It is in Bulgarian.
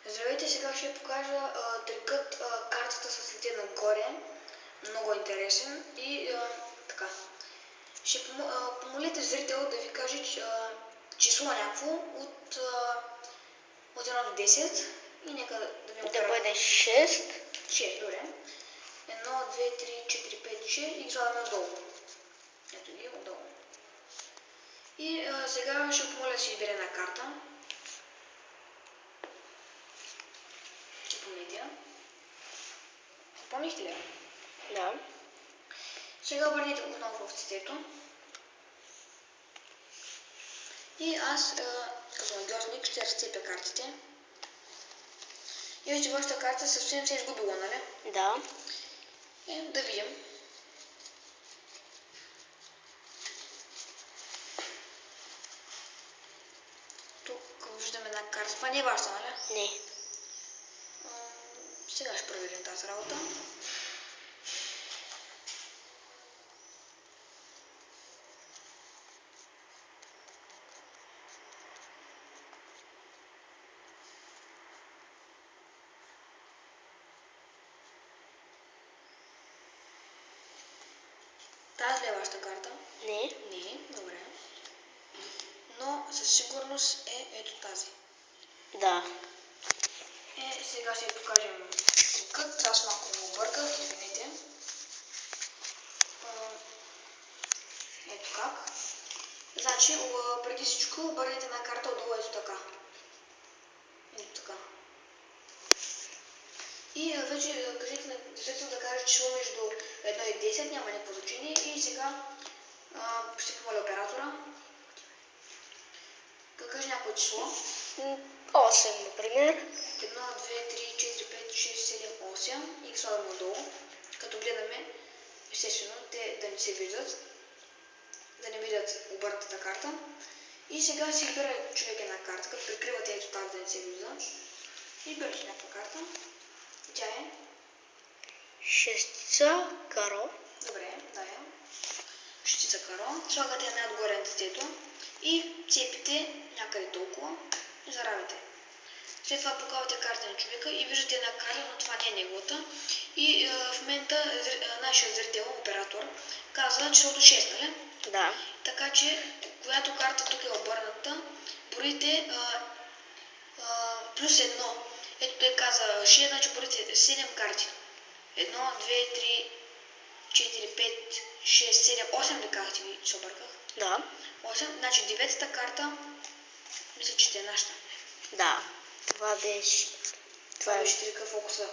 Здравейте, сега ще ви покажа трикът картата с лете нагоре. Много интересен и така. Ще помолите зрител да ви каже число някакво от 1 до 10 и нека да ви да бъде 6. 6, добре. 1, 2, 3, 4, 5, 6 и ги слагаме отдолу. Ето ги отдолу. И сега ще помоля да си избере една карта. Помнихте ли? Да. Сега обърнете отново в цветето. И аз, като надгьосник, ще разцепя картите. И вижте, вашата карта съвсем се е изгубила, нали? Да. Да видим. Тук виждаме една карта. Това не е вашата, нали? Не. Сега ще проверим тази работа. Тази ли е вашата карта? Не. Не, добре. Но със сигурност е ето тази. Да. Сега ще ви покажем трикът. Аз малко го обърках, извинете. Ето как. Значи, преди всичко обърнете една карта отдолу ето така. Ето така. И вече кажете на зрител да каже число между 1 и 10, няма никакво значение. И сега ще помоля оператора. Кажи някое число. 8, например. 1, 2, 3, 4, 5, 6, 7, 8 и ги слагаме отдолу. Като гледаме, естествено, те да не се виждат. Да не видят обърнатата карта. И сега си избира човек една карта, като прикривате ето тази да не се вижда. Изберете някаква карта. Тя е? Шестица каро. Добре, да я. Шестица каро. Слагате една отгоре на децето и цепите някъде толкова и заравите. След това показвате карта на човека и виждате една карта, но това не е неговата. И в момента нашия зрител, оператор, казва числото 6, нали? Да. Така че, която карта тук е обърната, броите плюс 1. Ето той каза 6, значи броите 7 карти. 1, 2, 3, 4, 5, 6, 7, 8 ли казахте ви, че обърках? Да. 8, значи 9-та карта, мисля, че е нашата. Да. Това беше... Това беше трика фокуса